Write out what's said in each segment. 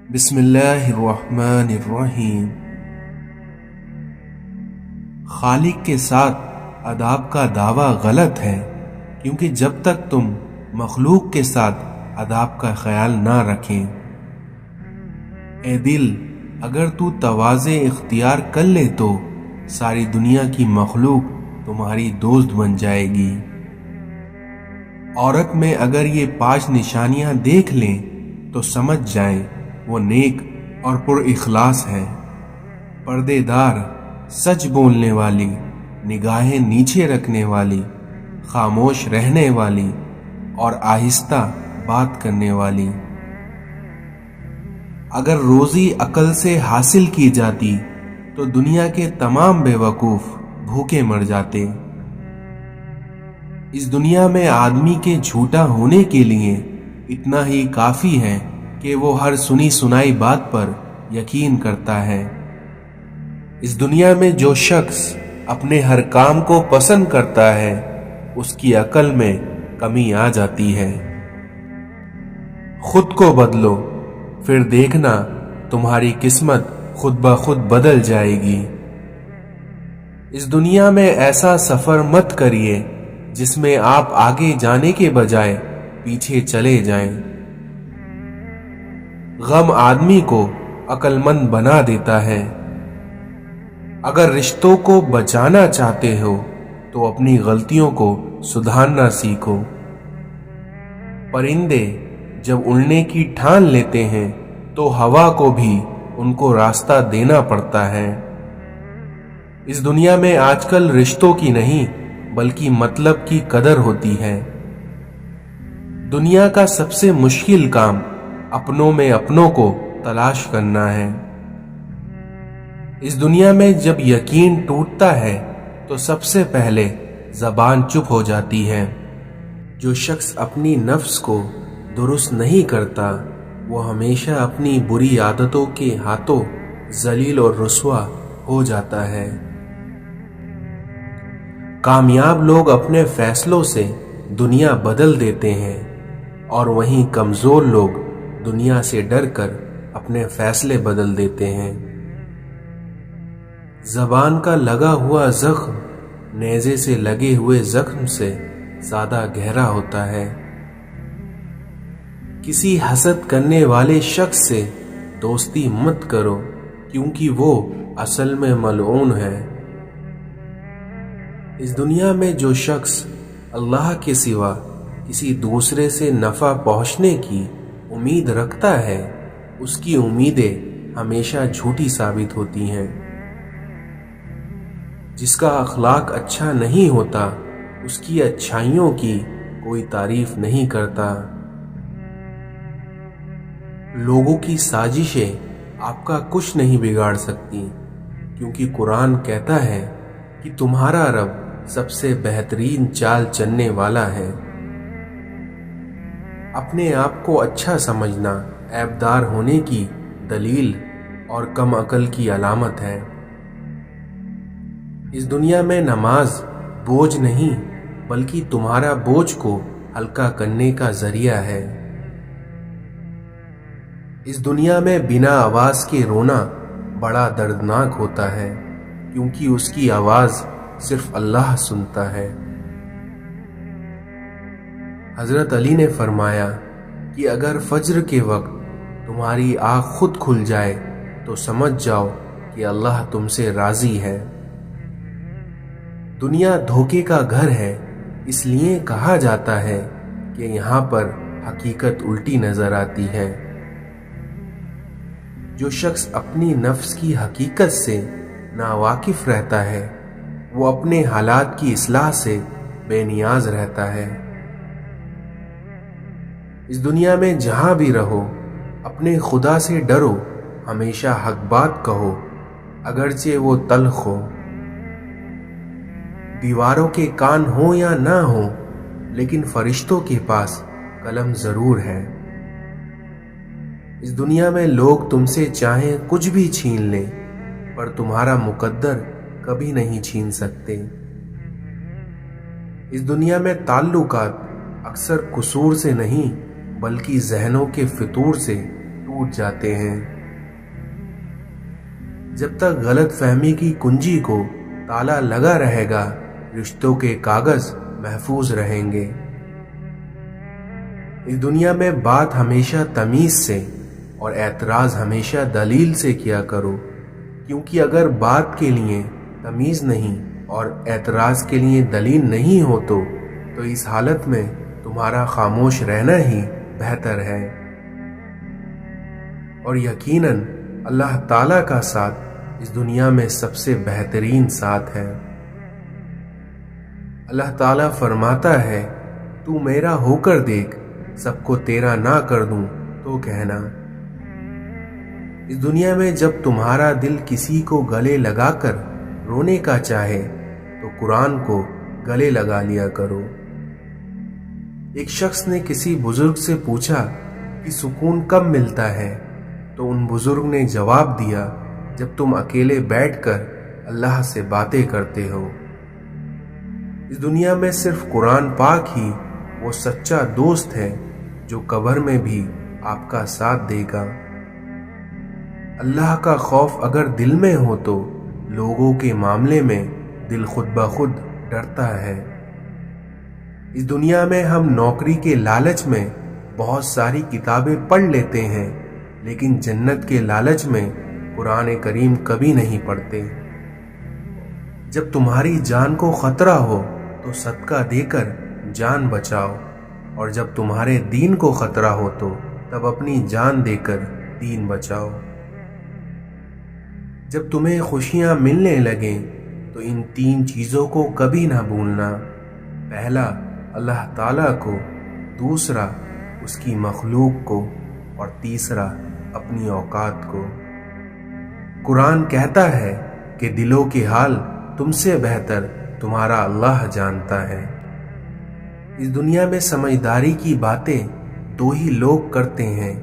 بسم اللہ الرحمن الرحیم۔ خالق کے ساتھ اداب کا دعویٰ غلط ہے، کیونکہ جب تک تم مخلوق کے ساتھ اداب کا خیال نہ رکھیں۔ اے دل، اگر تو تواضع اختیار کر لے تو ساری دنیا کی مخلوق تمہاری دوست بن جائے گی۔ عورت میں اگر یہ 5 نشانیاں دیکھ لیں تو سمجھ جائیں وہ نیک اور پر اخلاص ہے۔ پردے دار، سچ بولنے والی، نگاہیں نیچے رکھنے والی، خاموش رہنے والی اور آہستہ بات کرنے والی۔ اگر روزی عقل سے حاصل کی جاتی تو دنیا کے تمام بے وقوف بھوکے مر جاتے۔ اس دنیا میں آدمی کے جھوٹا ہونے کے لیے اتنا ہی کافی ہے کہ وہ ہر سنی سنائی بات پر یقین کرتا ہے۔ اس دنیا میں جو شخص اپنے ہر کام کو پسند کرتا ہے اس کی عقل میں کمی آ جاتی ہے۔ خود کو بدلو، پھر دیکھنا تمہاری قسمت خود بخود بدل جائے گی۔ اس دنیا میں ایسا سفر مت کریے جس میں آپ آگے جانے کے بجائے پیچھے چلے جائیں۔ غم آدمی کو عقل مند بنا دیتا ہے۔ اگر رشتوں کو بچانا چاہتے ہو تو اپنی غلطیوں کو سدھارنا سیکھو۔ پرندے جب اڑنے کی ٹھان لیتے ہیں تو ہوا کو بھی ان کو راستہ دینا پڑتا ہے۔ اس دنیا میں آج کل رشتوں کی نہیں بلکہ مطلب کی قدر ہوتی ہے۔ دنیا کا سب سے مشکل کام اپنوں میں اپنوں کو تلاش کرنا ہے۔ اس دنیا میں جب یقین ٹوٹتا ہے تو سب سے پہلے زبان چپ ہو جاتی ہے۔ جو شخص اپنی نفس کو درست نہیں کرتا وہ ہمیشہ اپنی بری عادتوں کے ہاتھوں ذلیل اور رسوا ہو جاتا ہے۔ کامیاب لوگ اپنے فیصلوں سے دنیا بدل دیتے ہیں، اور وہیں کمزور لوگ دنیا سے ڈر کر اپنے فیصلے بدل دیتے ہیں۔ زبان کا لگا ہوا زخم نیزے سے لگے ہوئے زخم سے زیادہ گہرا ہوتا ہے۔ کسی حسد کرنے والے شخص سے دوستی مت کرو، کیونکہ وہ اصل میں ملعون ہے۔ اس دنیا میں جو شخص اللہ کے سوا کسی دوسرے سے نفع پہنچنے کی امید رکھتا ہے اس کی امیدیں ہمیشہ جھوٹی ثابت ہوتی ہیں۔ جس کا اخلاق اچھا نہیں ہوتا اس کی اچھائیوں کی کوئی تعریف نہیں کرتا۔ لوگوں کی سازشیں آپ کا کچھ نہیں بگاڑ سکتی، کیونکہ قرآن کہتا ہے کہ تمہارا رب سب سے بہترین چال چلنے والا ہے۔ اپنے آپ کو اچھا سمجھنا عیبدار ہونے کی دلیل اور کم عقل کی علامت ہے۔ اس دنیا میں نماز بوجھ نہیں بلکہ تمہارا بوجھ کو ہلکا کرنے کا ذریعہ ہے۔ اس دنیا میں بنا آواز کے رونا بڑا دردناک ہوتا ہے، کیونکہ اس کی آواز صرف اللہ سنتا ہے۔ حضرت علی نے فرمایا کہ اگر فجر کے وقت تمہاری آنکھ خود کھل جائے تو سمجھ جاؤ کہ اللہ تم سے راضی ہے۔ دنیا دھوکے کا گھر ہے، اس لیے کہا جاتا ہے کہ یہاں پر حقیقت الٹی نظر آتی ہے۔ جو شخص اپنی نفس کی حقیقت سے ناواقف رہتا ہے وہ اپنے حالات کی اصلاح سے بے نیاز رہتا ہے۔ اس دنیا میں جہاں بھی رہو اپنے خدا سے ڈرو، ہمیشہ حق بات کہو اگرچہ وہ تلخ ہو۔ دیواروں کے کان ہوں یا نہ ہوں لیکن فرشتوں کے پاس قلم ضرور ہے۔ اس دنیا میں لوگ تم سے چاہیں کچھ بھی چھین لیں پر تمہارا مقدر کبھی نہیں چھین سکتے۔ اس دنیا میں تعلقات اکثر قصور سے نہیں بلکہ ذہنوں کے فطور سے ٹوٹ جاتے ہیں۔ جب تک غلط فہمی کی کنجی کو تالا لگا رہے گا، رشتوں کے کاغذ محفوظ رہیں گے۔ اس دنیا میں بات ہمیشہ تمیز سے اور اعتراض ہمیشہ دلیل سے کیا کرو، کیونکہ اگر بات کے لیے تمیز نہیں اور اعتراض کے لیے دلیل نہیں ہو تو اس حالت میں تمہارا خاموش رہنا ہی بہتر ہے۔ اور یقیناً اللہ تعالیٰ کا ساتھ اس دنیا میں سب سے بہترین ساتھ ہے۔ اللہ تعالیٰ فرماتا ہے، تو میرا ہو کر دیکھ، سب کو تیرا نہ کر دوں تو کہنا۔ اس دنیا میں جب تمہارا دل کسی کو گلے لگا کر رونے کا چاہے تو قرآن کو گلے لگا لیا کرو۔ ایک شخص نے کسی بزرگ سے پوچھا کہ سکون کب ملتا ہے، تو ان بزرگ نے جواب دیا، جب تم اکیلے بیٹھ کر اللہ سے باتیں کرتے ہو۔ اس دنیا میں صرف قرآن پاک ہی وہ سچا دوست ہے جو قبر میں بھی آپ کا ساتھ دے گا۔ اللہ کا خوف اگر دل میں ہو تو لوگوں کے معاملے میں دل خود بخود ڈرتا ہے۔ اس دنیا میں ہم نوکری کے لالچ میں بہت ساری کتابیں پڑھ لیتے ہیں، لیکن جنت کے لالچ میں قرآن کریم کبھی نہیں پڑھتے۔ جب تمہاری جان کو خطرہ ہو تو صدقہ دے کر جان بچاؤ، اور جب تمہارے دین کو خطرہ ہو تو تب اپنی جان دے کر دین بچاؤ۔ جب تمہیں خوشیاں ملنے لگیں تو ان 3 چیزوں کو کبھی نہ بھولنا۔ پہلا، اللہ تعالیٰ کو، دوسرا اس کی مخلوق کو، اور تیسرا اپنی اوقات کو۔ قرآن کہتا ہے کہ دلوں کے حال تم سے بہتر تمہارا اللہ جانتا ہے۔ اس دنیا میں سمجھداری کی باتیں 2 ہی لوگ کرتے ہیں،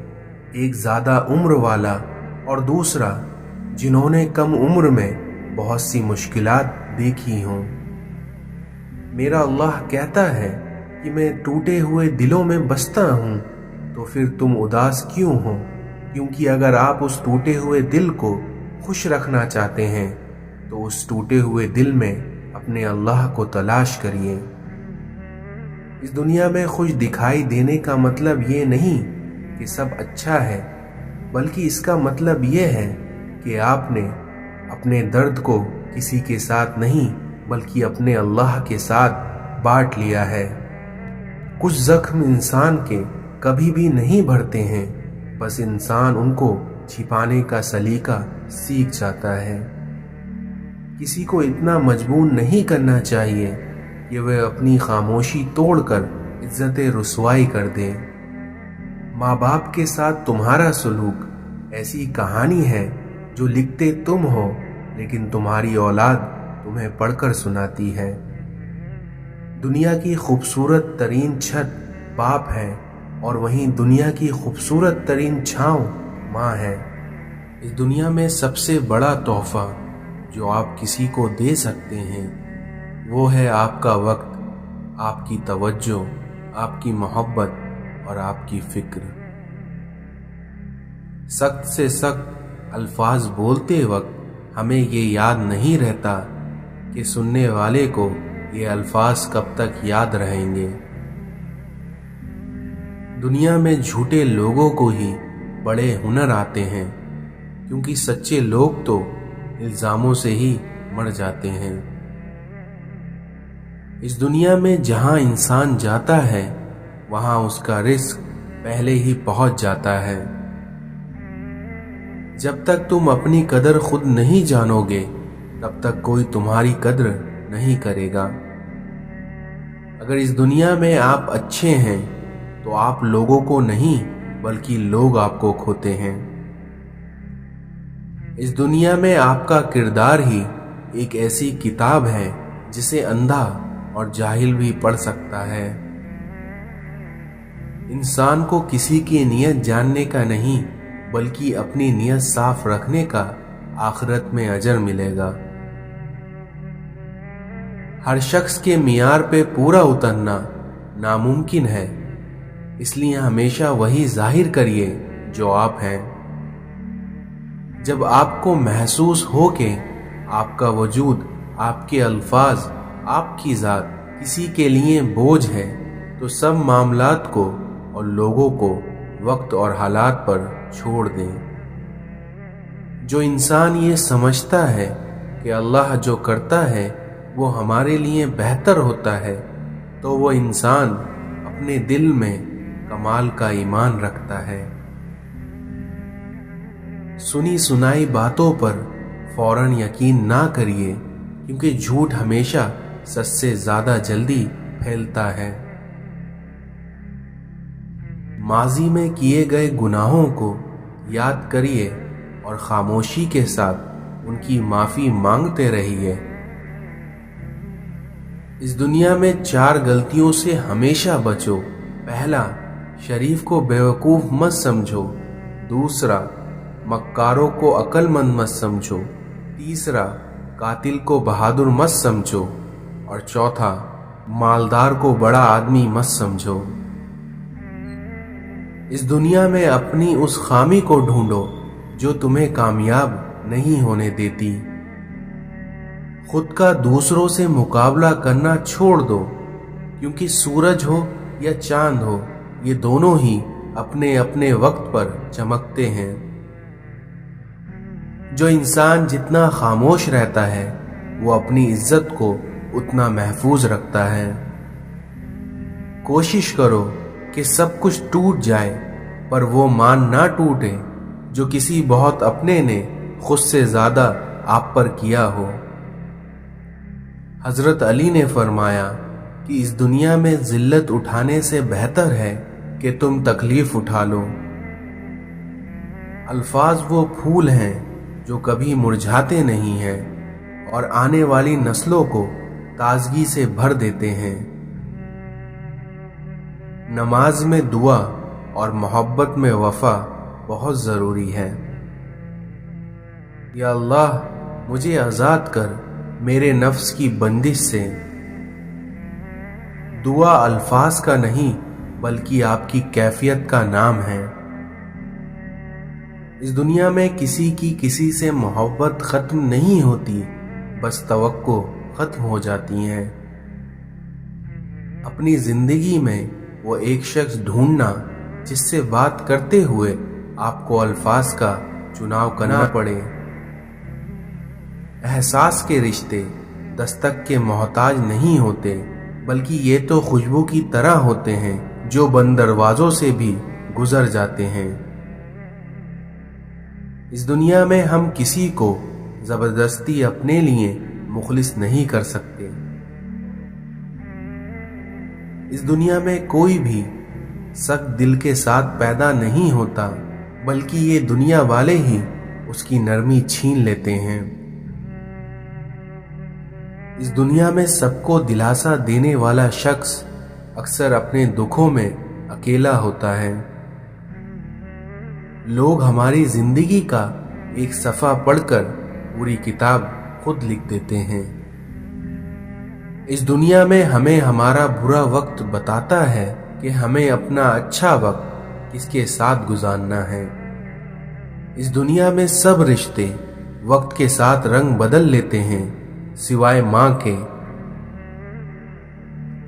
ایک زیادہ عمر والا اور دوسرا جنہوں نے کم عمر میں بہت سی مشکلات دیکھی ہوں۔ میرا اللہ کہتا ہے کہ میں ٹوٹے ہوئے دلوں میں بستا ہوں، تو پھر تم اداس کیوں ہو؟ کیونکہ اگر آپ اس ٹوٹے ہوئے دل کو خوش رکھنا چاہتے ہیں تو اس ٹوٹے ہوئے دل میں اپنے اللہ کو تلاش کریے۔ اس دنیا میں خوش دکھائی دینے کا مطلب یہ نہیں کہ سب اچھا ہے، بلکہ اس کا مطلب یہ ہے کہ آپ نے اپنے درد کو کسی کے ساتھ نہیں بلکہ اپنے اللہ کے ساتھ بانٹ لیا ہے۔ کچھ زخم انسان کے کبھی بھی نہیں بھرتے ہیں، بس انسان ان کو چھپانے کا سلیقہ سیکھ جاتا ہے۔ کسی کو اتنا مجبور نہیں کرنا چاہیے کہ وہ اپنی خاموشی توڑ کر عزت رسوائی کر دے۔ ماں باپ کے ساتھ تمہارا سلوک ایسی کہانی ہے جو لکھتے تم ہو، لیکن تمہاری اولاد تمہیں پڑھ کر سناتی ہے۔ دنیا کی خوبصورت ترین چھت باپ ہے، اور وہیں دنیا کی خوبصورت ترین چھاؤں ماں ہے۔ اس دنیا میں سب سے بڑا تحفہ جو آپ کسی کو دے سکتے ہیں وہ ہے آپ کا وقت، آپ کی توجہ، آپ کی محبت اور آپ کی فکر۔ سخت سے سخت الفاظ بولتے وقت ہمیں یہ یاد نہیں رہتا کہ سننے والے کو یہ الفاظ کب تک یاد رہیں گے۔ دنیا میں جھوٹے لوگوں کو ہی بڑے ہنر آتے ہیں، کیونکہ سچے لوگ تو الزاموں سے ہی مر جاتے ہیں۔ اس دنیا میں جہاں انسان جاتا ہے وہاں اس کا رزق پہلے ہی پہنچ جاتا ہے۔ جب تک تم اپنی قدر خود نہیں جانو گے تب تک کوئی تمہاری قدر نہیں کرے گا۔ اگر اس دنیا میں آپ اچھے ہیں تو آپ لوگوں کو نہیں بلکہ لوگ آپ کو کھوتے ہیں۔ اس دنیا میں آپ کا کردار ہی ایک ایسی کتاب ہے جسے اندھا اور جاہل بھی پڑھ سکتا ہے۔ انسان کو کسی کی نیت جاننے کا نہیں بلکہ اپنی نیت صاف رکھنے کا آخرت میں اجر ملے گا۔ ہر شخص کے معیار پہ پورا اترنا ناممکن ہے، اس لیے ہمیشہ وہی ظاہر کریے جو آپ ہیں۔ جب آپ کو محسوس ہو کہ آپ کا وجود، آپ کے الفاظ، آپ کی ذات کسی کے لیے بوجھ ہے، تو سب معاملات کو اور لوگوں کو وقت اور حالات پر چھوڑ دیں۔ جو انسان یہ سمجھتا ہے کہ اللہ جو کرتا ہے وہ ہمارے لیے بہتر ہوتا ہے، تو وہ انسان اپنے دل میں کمال کا ایمان رکھتا ہے۔ سنی سنائی باتوں پر فوراً یقین نہ کریے، کیونکہ جھوٹ ہمیشہ سچ سے زیادہ جلدی پھیلتا ہے۔ ماضی میں کیے گئے گناہوں کو یاد کریے اور خاموشی کے ساتھ ان کی معافی مانگتے رہیے۔ اس دنیا میں 4 غلطیوں سے ہمیشہ بچو۔ پہلا، شریف کو بیوقوف مت سمجھو۔ دوسرا، مکاروں کو عقل مند مت سمجھو۔ تیسرا، قاتل کو بہادر مت سمجھو۔ اور چوتھا، مالدار کو بڑا آدمی مت سمجھو۔ اس دنیا میں اپنی اس خامی کو ڈھونڈو جو تمہیں کامیاب نہیں ہونے دیتی۔ خود کا دوسروں سے مقابلہ کرنا چھوڑ دو، کیونکہ سورج ہو یا چاند ہو، یہ دونوں ہی اپنے اپنے وقت پر چمکتے ہیں۔ جو انسان جتنا خاموش رہتا ہے وہ اپنی عزت کو اتنا محفوظ رکھتا ہے۔ کوشش کرو کہ سب کچھ ٹوٹ جائے، پر وہ مان نہ ٹوٹے جو کسی بہت اپنے نے خود سے زیادہ آپ پر کیا ہو۔ حضرت علی نے فرمایا کہ اس دنیا میں ذلت اٹھانے سے بہتر ہے کہ تم تکلیف اٹھا لو۔ الفاظ وہ پھول ہیں جو کبھی مرجھاتے نہیں ہیں اور آنے والی نسلوں کو تازگی سے بھر دیتے ہیں۔ نماز میں دعا اور محبت میں وفا بہت ضروری ہے۔ یا اللہ، مجھے آزاد کر میرے نفس کی بندش سے۔ دعا الفاظ کا نہیں بلکہ آپ کی کیفیت کا نام ہے۔ اس دنیا میں کسی کی کسی سے محبت ختم نہیں ہوتی، بس توقع ختم ہو جاتی ہیں۔ اپنی زندگی میں وہ ایک شخص ڈھونڈنا جس سے بات کرتے ہوئے آپ کو الفاظ کا چناؤ کرنا پڑے۔ احساس کے رشتے دستک کے محتاج نہیں ہوتے، بلکہ یہ تو خوشبو کی طرح ہوتے ہیں جو بند دروازوں سے بھی گزر جاتے ہیں۔ اس دنیا میں ہم کسی کو زبردستی اپنے لیے مخلص نہیں کر سکتے۔ اس دنیا میں کوئی بھی سخت دل کے ساتھ پیدا نہیں ہوتا، بلکہ یہ دنیا والے ہی اس کی نرمی چھین لیتے ہیں۔ اس دنیا میں سب کو دلاسا دینے والا شخص اکثر اپنے دکھوں میں اکیلا ہوتا ہے۔ لوگ ہماری زندگی کا ایک صفحہ پڑھ کر پوری کتاب خود لکھ دیتے ہیں۔ اس دنیا میں ہمیں ہمارا برا وقت بتاتا ہے کہ ہمیں اپنا اچھا وقت کس کے ساتھ گزارنا ہے۔ اس دنیا میں سب رشتے وقت کے ساتھ رنگ بدل لیتے ہیں، سوائے ماں کے۔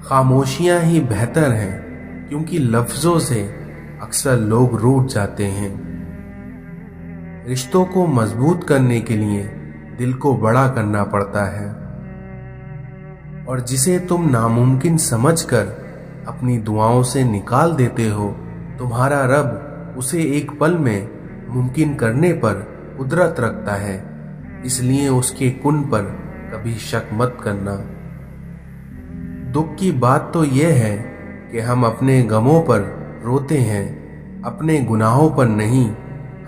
خاموشیاں ہی بہتر ہیں، کیونکہ لفظوں سے اکثر لوگ روٹھ جاتے ہیں۔ رشتوں کو مضبوط کرنے کے لیے دل کو بڑا کرنا پڑتا ہے، اور جسے تم ناممکن سمجھ کر اپنی دعاؤں سے نکال دیتے ہو، تمہارا رب اسے ایک پل میں ممکن کرنے پر قدرت رکھتا ہے۔ اس لیے اس کے کن پر کبھی شک مت کرنا۔ دکھ کی بات تو یہ ہے کہ ہم اپنے غموں پر روتے ہیں، اپنے گناہوں پر نہیں۔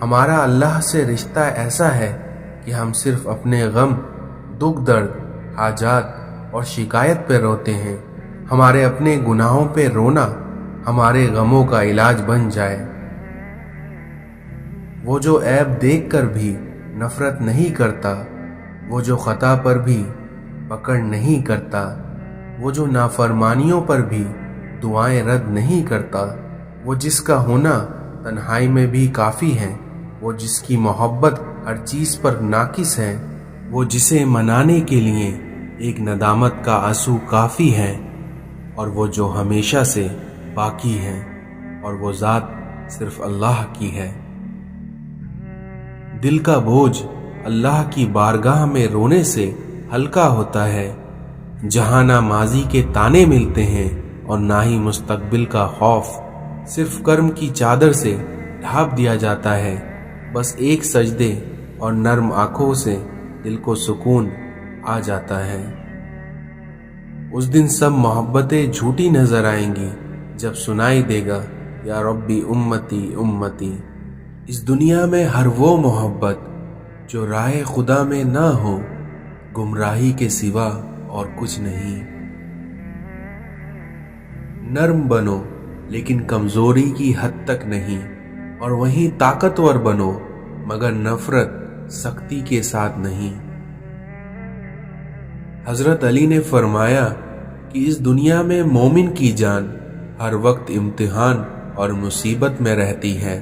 ہمارا اللہ سے رشتہ ایسا ہے کہ ہم صرف اپنے غم، دکھ، درد، حاجات اور شکایت پہ روتے ہیں۔ ہمارے اپنے گناہوں پہ رونا ہمارے غموں کا علاج بن جائے۔ وہ جو عیب دیکھ کر بھی نفرت نہیں کرتا، وہ جو خطا پر بھی پکڑ نہیں کرتا، وہ جو نافرمانیوں پر بھی دعائیں رد نہیں کرتا، وہ جس کا ہونا تنہائی میں بھی کافی ہے، وہ جس کی محبت ہر چیز پر ناقص ہے، وہ جسے منانے کے لیے ایک ندامت کا آنسو کافی ہے، اور وہ جو ہمیشہ سے باقی ہے، اور وہ ذات صرف اللہ کی ہے۔ دل کا بوجھ اللہ کی بارگاہ میں رونے سے ہلکا ہوتا ہے، جہاں نہ ماضی کے تانے ملتے ہیں اور نہ ہی مستقبل کا خوف، صرف کرم کی چادر سے ڈھانپ دیا جاتا ہے۔ بس ایک سجدے اور نرم آنکھوں سے دل کو سکون آ جاتا ہے۔ اس دن سب محبتیں جھوٹی نظر آئیں گی جب سنائی دے گا یا ربی امتی امتی۔ اس دنیا میں ہر وہ محبت جو راہ خدا میں نہ ہو، گمراہی کے سوا اور کچھ نہیں۔ نرم بنو لیکن کمزوری کی حد تک نہیں، اور وہیں طاقتور بنو مگر نفرت سختی کے ساتھ نہیں۔ حضرت علی نے فرمایا کہ اس دنیا میں مومن کی جان ہر وقت امتحان اور مصیبت میں رہتی ہے۔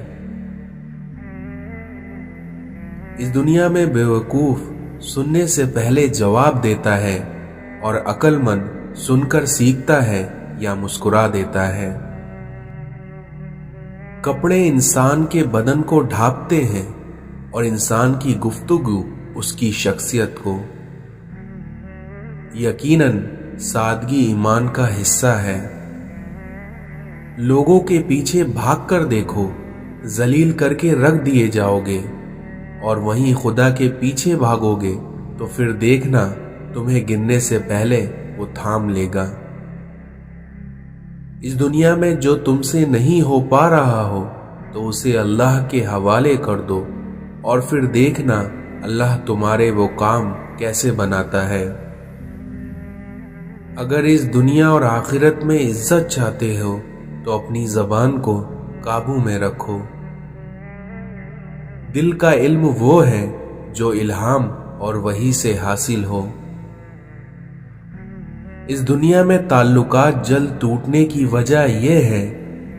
اس دنیا میں بیوقوف سننے سے پہلے جواب دیتا ہے، اور عقل مند سن کر سیکھتا ہے یا مسکرا دیتا ہے۔ کپڑے انسان کے بدن کو ڈھانپتے ہیں، اور انسان کی گفتگو اس کی شخصیت کو۔ یقیناً سادگی ایمان کا حصہ ہے۔ لوگوں کے پیچھے بھاگ کر دیکھو، ذلیل کر کے رکھ دیے جاؤ گے، اور وہیں خدا کے پیچھے بھاگو گے تو پھر دیکھنا تمہیں گرنے سے پہلے وہ تھام لے گا۔ اس دنیا میں جو تم سے نہیں ہو پا رہا ہو تو اسے اللہ کے حوالے کر دو، اور پھر دیکھنا اللہ تمہارے وہ کام کیسے بناتا ہے۔ اگر اس دنیا اور آخرت میں عزت چاہتے ہو تو اپنی زبان کو قابو میں رکھو۔ دل کا علم وہ ہے جو الہام اور وحی سے حاصل ہو۔ اس دنیا میں تعلقات جلد ٹوٹنے کی وجہ یہ ہے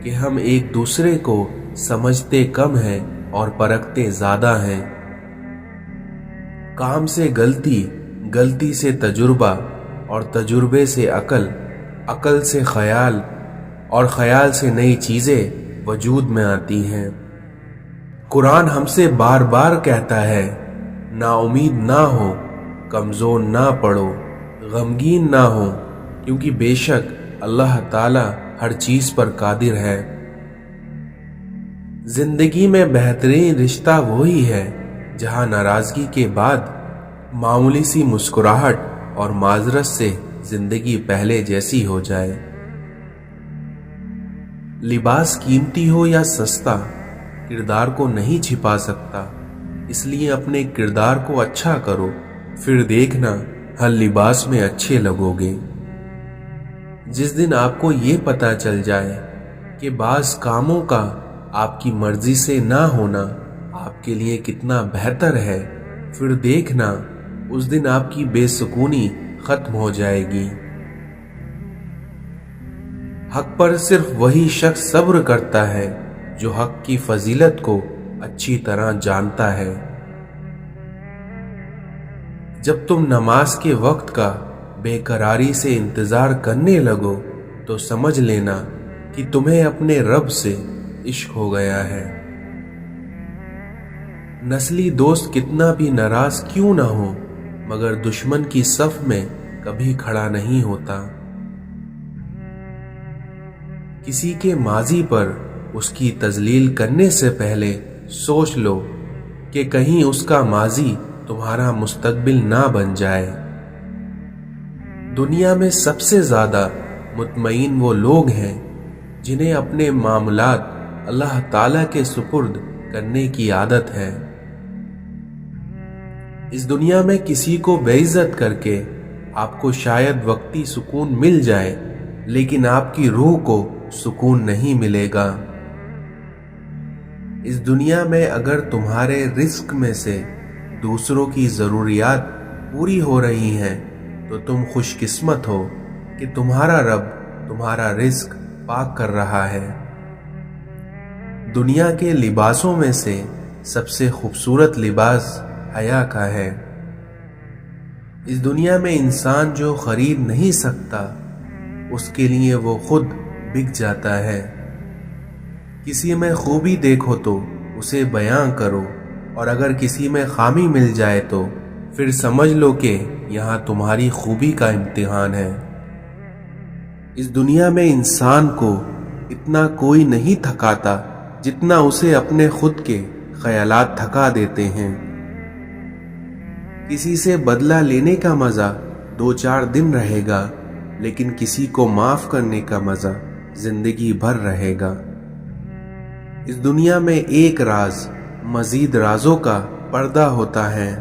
کہ ہم ایک دوسرے کو سمجھتے کم ہیں اور پرکھتے زیادہ ہیں۔ کام سے غلطی، غلطی سے تجربہ، اور تجربے سے عقل، عقل سے خیال، اور خیال سے نئی چیزیں وجود میں آتی ہیں۔ قرآن ہم سے بار بار کہتا ہے، نا امید نہ ہو، کمزور نہ پڑو، غمگین نہ ہو، کیونکہ بے شک اللہ تعالی ہر چیز پر قادر ہے۔ زندگی میں بہترین رشتہ وہی ہے جہاں ناراضگی کے بعد معمولی سی مسکراہٹ اور معذرت سے زندگی پہلے جیسی ہو جائے۔ لباس قیمتی ہو یا سستا، کردار کو نہیں چھپا سکتا، اس لیے اپنے کردار کو اچھا کرو، پھر دیکھنا ہر لباس میں اچھے لگو گے۔ جس دن آپ کو یہ پتا چل جائے کہ بعض کاموں کا آپ کی مرضی سے نہ ہونا آپ کے لیے کتنا بہتر ہے، پھر دیکھنا اس دن آپ کی بے سکونی ختم ہو جائے گی۔ حق پر صرف وہی شخص صبر کرتا ہے جو حق کی فضیلت کو اچھی طرح جانتا ہے۔ جب تم نماز کے وقت کا بے قراری سے انتظار کرنے لگو تو سمجھ لینا کہ تمہیں اپنے رب سے عشق ہو گیا ہے۔ نسلی دوست کتنا بھی ناراض کیوں نہ ہو، مگر دشمن کی صف میں کبھی کھڑا نہیں ہوتا۔ کسی کے ماضی پر اس کی تذلیل کرنے سے پہلے سوچ لو کہ کہیں اس کا ماضی تمہارا مستقبل نہ بن جائے۔ دنیا میں سب سے زیادہ مطمئن وہ لوگ ہیں جنہیں اپنے معاملات اللہ تعالی کے سپرد کرنے کی عادت ہے۔ اس دنیا میں کسی کو بے عزت کر کے آپ کو شاید وقتی سکون مل جائے، لیکن آپ کی روح کو سکون نہیں ملے گا۔ اس دنیا میں اگر تمہارے رزق میں سے دوسروں کی ضروریات پوری ہو رہی ہیں تو تم خوش قسمت ہو کہ تمہارا رب تمہارا رزق پاک کر رہا ہے۔ دنیا کے لباسوں میں سے سب سے خوبصورت لباس حیا کا ہے۔ اس دنیا میں انسان جو خرید نہیں سکتا اس کے لیے وہ خود بک جاتا ہے۔ کسی میں خوبی دیکھو تو اسے بیان کرو، اور اگر کسی میں خامی مل جائے تو پھر سمجھ لو کہ یہاں تمہاری خوبی کا امتحان ہے۔ اس دنیا میں انسان کو اتنا کوئی نہیں تھکاتا جتنا اسے اپنے خود کے خیالات تھکا دیتے ہیں۔ کسی سے بدلہ لینے کا مزہ 2-4 دن رہے گا، لیکن کسی کو معاف کرنے کا مزہ زندگی بھر رہے گا۔ اس دنیا میں ایک راز مزید رازوں کا پردہ ہوتا ہے۔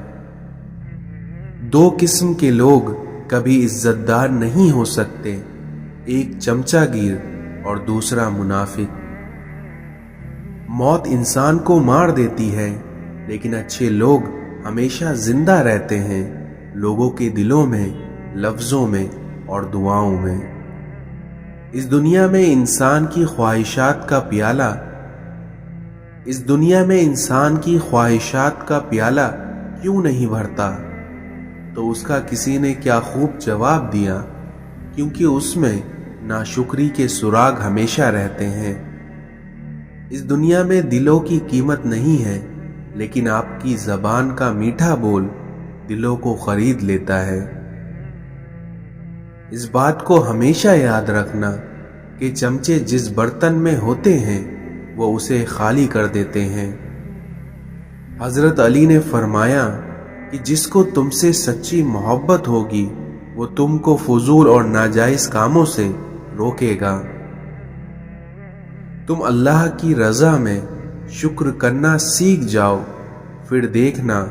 2 قسم کے لوگ کبھی عزت دار نہیں ہو سکتے، ایک چمچہ گیر اور دوسرا منافق۔ موت انسان کو مار دیتی ہے، لیکن اچھے لوگ ہمیشہ زندہ رہتے ہیں، لوگوں کے دلوں میں، لفظوں میں اور دعاؤں میں۔ اس دنیا میں انسان کی خواہشات کا پیالہ کیوں نہیں بھرتا؟ تو اس کا کسی نے کیا خوب جواب دیا، کیونکہ اس میں ناشکری کے سراغ ہمیشہ رہتے ہیں۔ اس دنیا میں دلوں کی قیمت نہیں ہے، لیکن آپ کی زبان کا میٹھا بول دلوں کو خرید لیتا ہے۔ اس بات کو ہمیشہ یاد رکھنا کہ چمچے جس برتن میں ہوتے ہیں وہ اسے خالی کر دیتے ہیں۔ حضرت علی نے فرمایا کہ جس کو تم سے سچی محبت ہوگی وہ تم کو فضول اور ناجائز کاموں سے روکے گا۔ تم اللہ کی رضا میں شکر کرنا سیکھ جاؤ، پھر دیکھنا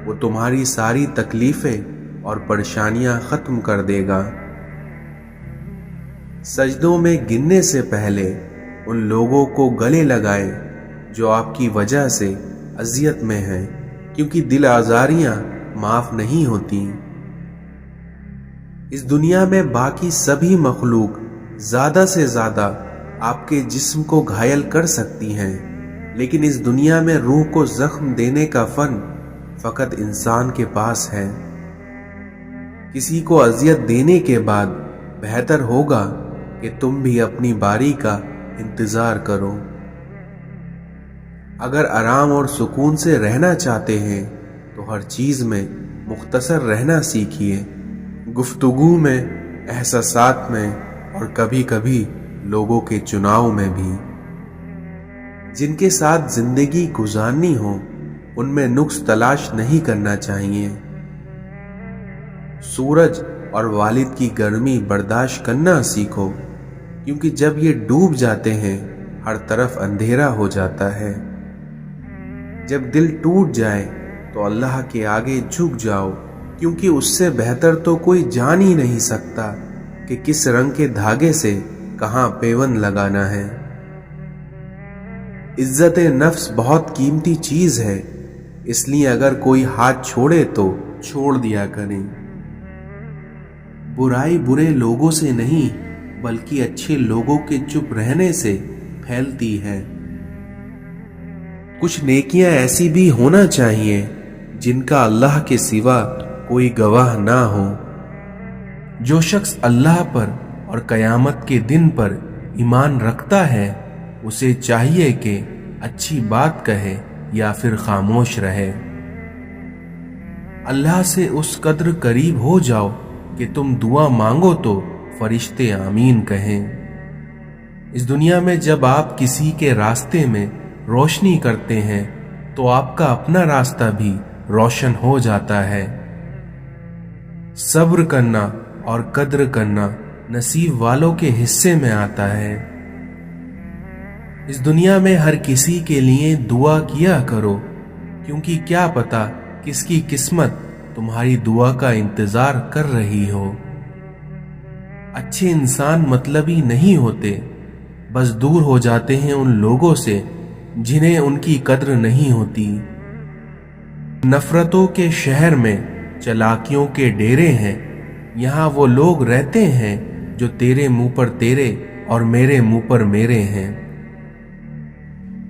وہ تمہاری ساری تکلیفیں اور پریشانیاں ختم کر دے گا۔ سجدوں میں گرنے سے پہلے ان لوگوں کو گلے لگائیں جو آپ کی وجہ سے اذیت میں ہیں، کیونکہ دل آزاریاں معاف نہیں ہوتی۔ اس دنیا میں باقی سبھی مخلوق زیادہ سے زیادہ آپ کے جسم کو گھائل کر سکتی ہیں، لیکن اس دنیا میں روح کو زخم دینے کا فن فقط انسان کے پاس ہے۔ کسی کو اذیت دینے کے بعد بہتر ہوگا کہ تم بھی اپنی باری کا انتظار کرو۔ اگر آرام اور سکون سے رہنا چاہتے ہیں تو ہر چیز میں مختصر رہنا سیکھیے، گفتگو میں، احساسات میں اور کبھی کبھی لوگوں کے چناؤ میں بھی۔ جن کے ساتھ زندگی گزارنی ہو ان میں نقص تلاش نہیں کرنا چاہیے۔ سورج اور والد کی گرمی برداشت کرنا سیکھو، کیونکہ جب یہ ڈوب جاتے ہیں ہر طرف اندھیرا ہو جاتا ہے۔ جب دل ٹوٹ جائے تو اللہ کے آگے جھک جاؤ، کیونکہ اس سے بہتر تو کوئی جان ہی نہیں سکتا کہ کس رنگ کے دھاگے سے کہاں پیوند لگانا ہے۔ عزت نفس بہت قیمتی چیز ہے، اس لیے اگر کوئی ہاتھ چھوڑے تو چھوڑ دیا کریں۔ برائی برے لوگوں سے نہیں بلکہ اچھے لوگوں کے چپ رہنے سے پھیلتی ہے۔ کچھ نیکیاں ایسی بھی ہونا چاہیے جن کا اللہ کے سوا کوئی گواہ نہ ہو۔ جو شخص اللہ پر اور قیامت کے دن پر ایمان رکھتا ہے اسے چاہیے کہ اچھی بات کہے یا پھر خاموش رہے۔ اللہ سے اس قدر قریب ہو جاؤ کہ تم دعا مانگو تو فرشتے آمین کہیں۔ اس دنیا میں جب آپ کسی کے راستے میں روشنی کرتے ہیں تو آپ کا اپنا راستہ بھی روشن ہو جاتا ہے۔ صبر کرنا اور قدر کرنا نصیب والوں کے حصے میں آتا ہے۔ اس دنیا میں ہر کسی کے لیے دعا کیا کرو، کیونکہ کیا پتا کس کی قسمت تمہاری دعا کا انتظار کر رہی ہو۔ اچھے انسان مطلبی نہیں ہوتے، بس دور ہو جاتے ہیں ان لوگوں سے جنہیں ان کی قدر نہیں ہوتی۔ نفرتوں کے شہر میں چلاکیوں کے ڈیرے ہیں، یہاں وہ لوگ رہتے ہیں جو تیرے منہ پر تیرے اور میرے منہ پر میرے ہیں۔